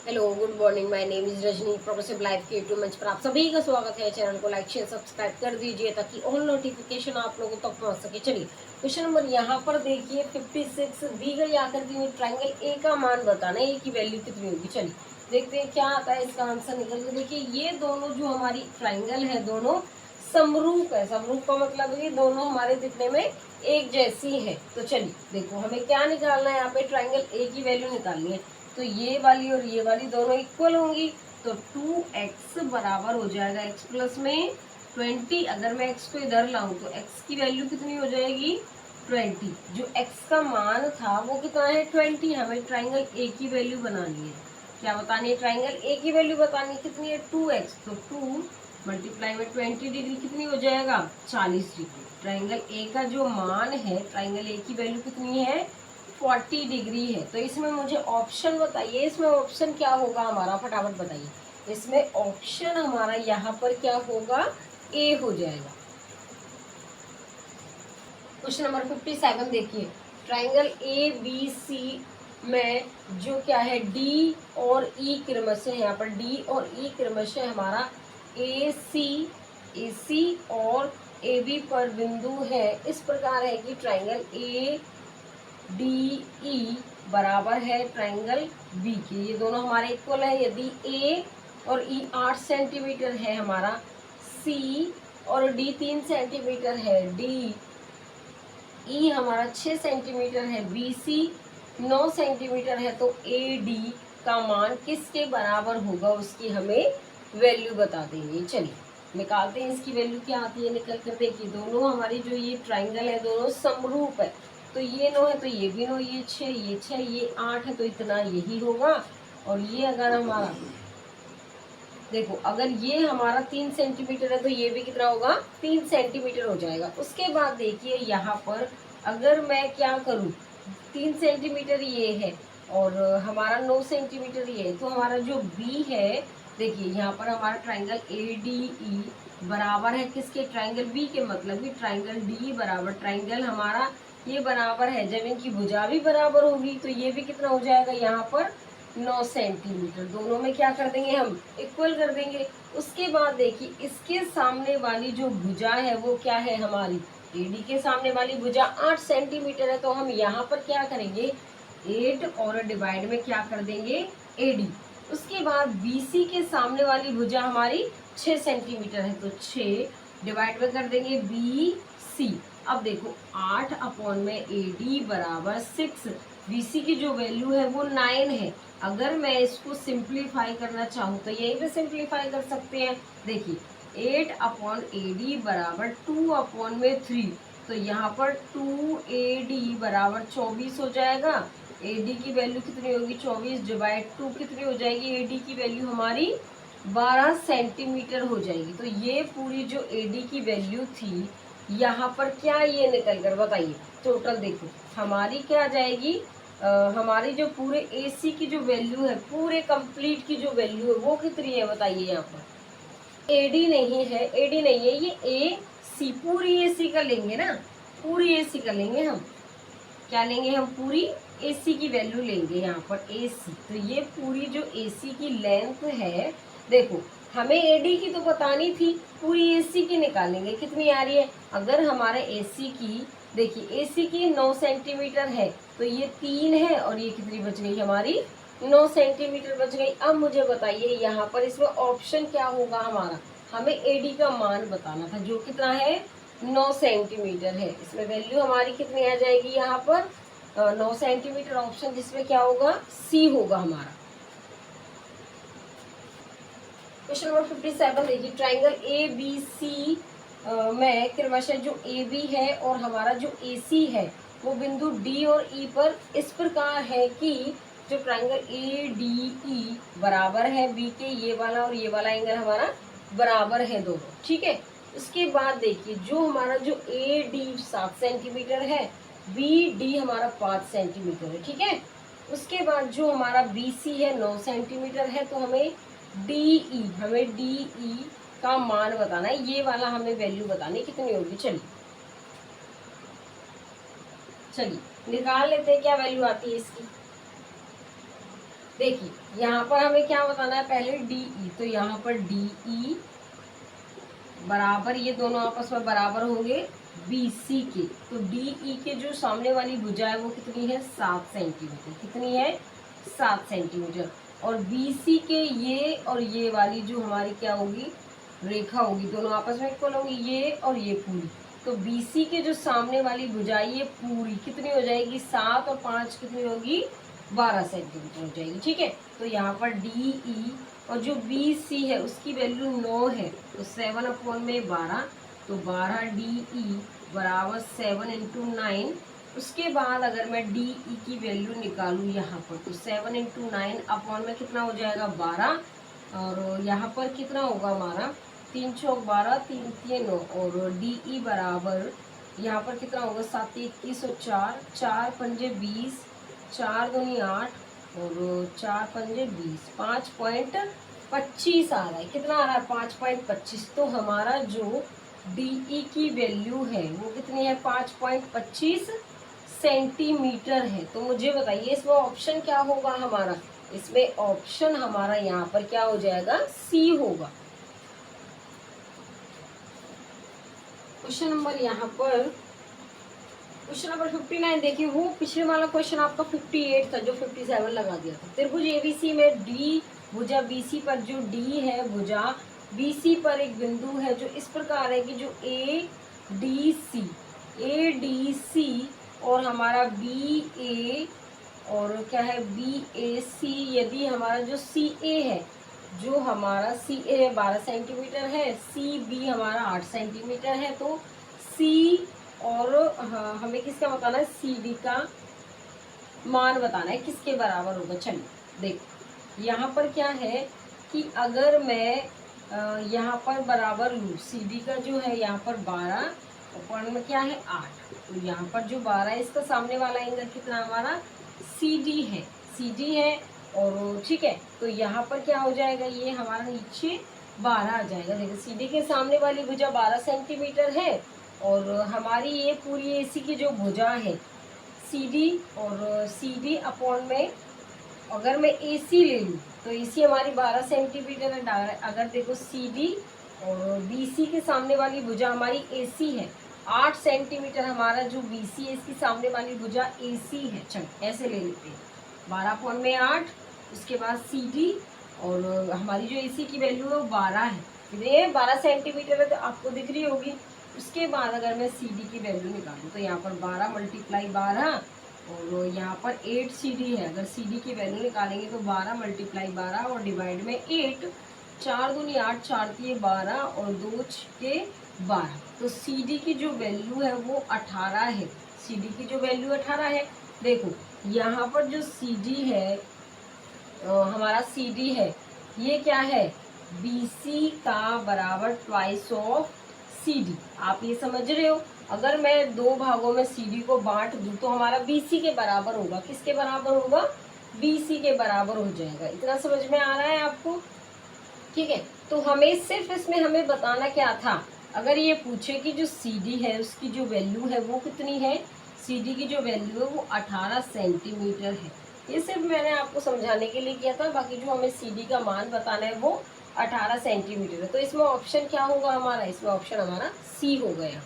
Hello good morning, my name is Rajni. Progressive life के YouTube मंच पर आप सभी का स्वागत है। चैनल को लाइक शेयर सब्सक्राइब कर दीजिए ताकि ऑल नोटिफिकेशन आप लोगों तक पहुंच सके। चलिए क्वेश्चन नंबर यहाँ पर देखिए 56 दी गई आकृति में ट्राइंगल ए का मान बताना है, ए की वैल्यू कितनी होगी। चलिए देखते हैं क्या आता है इसका आंसर निकल के। देखिए ये दोनों जो हमारी ट्राइंगल है दोनों समरूप है। समरूप का मतलब ये दोनों हमारे दिखने में एक जैसी है। तो चलिए देखो हमें क्या निकालना है, यहाँ पे ट्राइंगल ए की वैल्यू निकालनी है। तो ये वाली और ये वाली दोनों इक्वल होंगी, तो 2x बराबर हो जाएगा x प्लस में 20। अगर मैं x को इधर लाऊं तो x की वैल्यू कितनी हो जाएगी 20। जो x का मान था वो कितना है 20। हमें ट्राइंगल ए की वैल्यू बनानी है। क्या बतानी है, ट्राइंगल ए की वैल्यू बतानी है। कितनी है 2x, तो 2 मल्टीप्लाई में 20 डिग्री कितनी हो जाएगा 40 डिग्री। ट्राइंगल ए का जो मान है, ट्राइंगल ए की वैल्यू कितनी है 40 डिग्री है। तो इसमें मुझे ऑप्शन बताइए, इसमें ऑप्शन क्या होगा हमारा, फटाफट बताइए। इसमें ऑप्शन हमारा यहाँ पर क्या होगा, ए हो जाएगा। क्वेश्चन नंबर 57 देखिए, ट्राइंगल ए बी सी में जो क्या है डी और ई क्रमशः, यहाँ पर डी और ई क्रमशः हमारा ए सी और ए बी पर बिंदु है। इस प्रकार है कि ट्राइंगल ए डी ई बराबर है ट्राइंगल बी के। ये दोनों हमारे इक्वल है। यदि ए और ई 8 सेंटीमीटर है हमारा, सी और डी 3 सेंटीमीटर है, डी ई हमारा 6 सेंटीमीटर है, बी सी 9 सेंटीमीटर है, तो ए डी का मान किसके बराबर होगा उसकी हमें वैल्यू बता देंगे। चलिए निकालते हैं इसकी वैल्यू क्या आती है निकल कर। देखिए दोनों हमारी जो ये ट्राइंगल है दोनों समरूप है। तो ये 9 है तो ये भी 9, ये 6, ये 8 है तो इतना यही होगा। और ये अगर हमारा देखो, अगर ये हमारा 3 सेंटीमीटर है तो ये भी कितना होगा 3 सेंटीमीटर हो जाएगा। उसके बाद देखिए यहाँ पर अगर मैं क्या करूँ, 3 सेंटीमीटर ये है और हमारा 9 सेंटीमीटर ये है, तो हमारा जो बी है, देखिए यहाँ पर हमारा ट्राइंगल ए डी ई बराबर है किसके, ट्राइंगल बी के। मतलब कि ट्राइंगल डी बराबर ट्राइंगल हमारा ये बराबर है, जब इनकी भुजा भी बराबर होगी तो ये भी कितना हो जाएगा यहाँ पर 9 सेंटीमीटर। दोनों में क्या कर देंगे हम इक्वल कर देंगे। उसके बाद देखिए इसके सामने वाली जो भुजा है वो क्या है हमारी, एडी के सामने वाली भुजा 8 सेंटीमीटर है, तो हम यहाँ पर क्या करेंगे 8 और डिवाइड में क्या कर देंगे एडी। उसके बाद बीसी के सामने वाली भुजा हमारी 6 सेंटीमीटर है, तो 6 डिवाइड में कर देंगे बी सी। अब देखो 8 अपॉन में एडी बराबर 6, बीसी की जो वैल्यू है वो 9 है। अगर मैं इसको सिंप्लीफाई करना चाहूँ तो यहीं पे सिंप्लीफाई कर सकते हैं। देखिए 8 अपॉन ए डी बराबर 2 अपॉन में 3, तो यहाँ पर 2 ए डी बराबर 24 हो जाएगा। ए डी की वैल्यू कितनी होगी 24 डिवाइड 2 कितनी हो जाएगी, ए डी की वैल्यू हमारी 12 सेंटीमीटर हो जाएगी। तो ये पूरी जो ए डी की वैल्यू थी यहाँ पर क्या ये निकल कर बताइए, टोटल देखो हमारी क्या आ जाएगी, हमारी जो पूरे AC की जो वैल्यू है, पूरे कंप्लीट की जो वैल्यू है वो कितनी है बताइए। यहाँ पर AD नहीं है, AD नहीं है, ये AC पूरी AC का लेंगे ना, पूरी AC का लेंगे हम। क्या लेंगे हम, पूरी AC की वैल्यू लेंगे यहाँ पर AC। तो ये पूरी जो AC की लेंथ है, देखो हमें AD की तो बतानी थी, पूरी AC की निकालेंगे कितनी आ रही है। अगर हमारे AC की देखिए AC की 9 सेंटीमीटर है, तो ये 3 है और ये कितनी बच गई हमारी 9 सेंटीमीटर बच गई। अब मुझे बताइए यहाँ पर इसमें ऑप्शन क्या होगा हमारा, हमें AD का मान बताना था जो कितना है 9 सेंटीमीटर है। इसमें वैल्यू हमारी कितनी आ जाएगी यहाँ पर 9 सेंटीमीटर। ऑप्शन जिसमें क्या होगा सी होगा हमारा। क्वेश्चन नंबर 57 देखिए, ट्राइंगल ए बी सी में क्रमशः जो ए बी है और हमारा जो ए सी है वो बिंदु डी और ई पर इस प्रकार है कि जो ट्राइंगल ए डी ई बराबर है बी के, ये वाला और ये वाला एंगल हमारा बराबर है दोनों, ठीक है। उसके बाद देखिए जो हमारा जो ए डी 7 सेंटीमीटर है, बी डी हमारा 5 सेंटीमीटर है, ठीक है। उसके बाद जो हमारा बी सी है 9 सेंटीमीटर है, तो हमें डी ई का मान बताना है। ये वाला हमें वैल्यू बतानी कितनी होगी। चलिए चलिए निकाल लेते हैं क्या वैल्यू आती है इसकी। देखिए यहाँ पर हमें क्या बताना है, पहले डी ई, तो यहाँ पर डी ई बराबर, ये दोनों आपस में बराबर होंगे बी सी के। तो डी ई के जो सामने वाली भुजा है वो कितनी है, 7 सेंटीमीटर। कितनी है, 7 सेंटीमीटर। और बी सी के ये और ये वाली जो हमारी क्या होगी, रेखा होगी, दोनों आपस में इक्वल होंगी, ये और ये पूरी। तो बी सी के जो सामने वाली भुजा ये पूरी कितनी हो जाएगी, 7 और 5 कितनी होगी, 12 सेंटीमीटर हो जाएगी। ठीक है, तो यहाँ पर डी ई और जो बी सी है उसकी वैल्यू 9 है, तो 7/12, तो 12 डी ई बराबर 7 इंटू 9। उसके बाद अगर मैं डी ई की वैल्यू निकालूँ यहाँ पर, तो 7 इंटू 9 अपॉन में कितना हो जाएगा, 12। और यहाँ पर कितना होगा हमारा, 3 चौक 12, 3 3 9, और डी ई बराबर यहाँ पर कितना होगा, 7 21 और 4 4 पंजे 20, 4 दूनी 8 और 4 पंजे 20, 5.25 आ रहा है। कितना आ रहा है, 5.25। तो हमारा जो डी ई की वैल्यू है वो कितनी है, 5.25 सेंटीमीटर है। तो मुझे बताइए इसमें ऑप्शन क्या होगा हमारा, इसमें ऑप्शन हमारा यहाँ पर क्या हो जाएगा, सी होगा। क्वेश्चन नंबर यहाँ पर क्वेश्चन नंबर 59 देखिए, वो पिछले वाला क्वेश्चन आपका 58 था जो 57 लगा दिया था। त्रिभुज एबीसी में डी भुजा बीसी पर, जो डी है भुजा बीसी पर एक बिंदु है जो इस प्रकार है कि जो ए डी सी और हमारा बी ए और क्या है, बी ए सी, यदि हमारा जो सी ए है, जो हमारा सी ए 12 सेंटीमीटर है, सी बी हमारा 8 सेंटीमीटर है, तो सी और हाँ, हमें किसका बताना है, सी डी का मान बताना है किसके बराबर होगा। चलिए देखो यहाँ पर क्या है कि अगर मैं यहाँ पर बराबर लूँ, सी डी का जो है यहाँ पर 12 और में क्या है 8, तो यहाँ पर जो 12 है इसका सामने वाला एंगल कितना हमारा, सी डी है। और ठीक है, तो यहाँ पर क्या हो जाएगा, ये हमारा नीचे 12 आ जाएगा। देखो सी डी के सामने वाली भुजा 12 सेंटीमीटर है और हमारी ये पूरी एसी की जो भुजा है सी डी, और सी डी अपॉन में अगर मैं एसी ले लूँ तो एसी हमारी 12 सेंटीमीटर है। अगर देखो सी डी और बीसी के सामने वाली भुजा हमारी एसी है, 8 सेंटीमीटर हमारा जो बीसी है इसकी सामने वाली भुजा एसी है। चल ऐसे ले लेते हैं, 12 अपॉन में 8, उसके बाद सी डी और हमारी जो एसी की वैल्यू है वो 12 है, ये 12 सेंटीमीटर है तो आपको दिख रही होगी। उसके बाद अगर मैं सी डी की वैल्यू निकालूँ तो यहाँ पर 12 × 12 और यहाँ पर 8 सी डी है। अगर सी डी की वैल्यू निकालेंगे तो 12 × 12 और डिवाइड में 8, 4 दूनी 8, 4 3 12 और 2 6 12, तो सी डी की जो वैल्यू है वो 18 है। सी डी की जो वैल्यू 18 है, देखो यहाँ पर जो सी डी है हमारा सी डी है ये क्या है, बी सी का बराबर ट्वाइस ऑफ सी डी। आप ये समझ रहे हो, अगर मैं दो भागों में सी डी को बांट दूं तो हमारा बी सी के बराबर होगा। किसके बराबर होगा, बी सी के बराबर हो जाएगा। इतना समझ में आ रहा है आपको, ठीक है। तो हमें सिर्फ इसमें हमें बताना क्या था, अगर ये पूछे कि जो सी डी है उसकी जो वैल्यू है वो कितनी है, सी डी की जो वैल्यू है वो 18 सेंटीमीटर है। ये सिर्फ मैंने आपको समझाने के लिए किया था, बाकी जो हमें सी डी का मान बताना है वो 18 सेंटीमीटर है। तो इसमें ऑप्शन क्या होगा हमारा, इसमें ऑप्शन हमारा सी हो गया।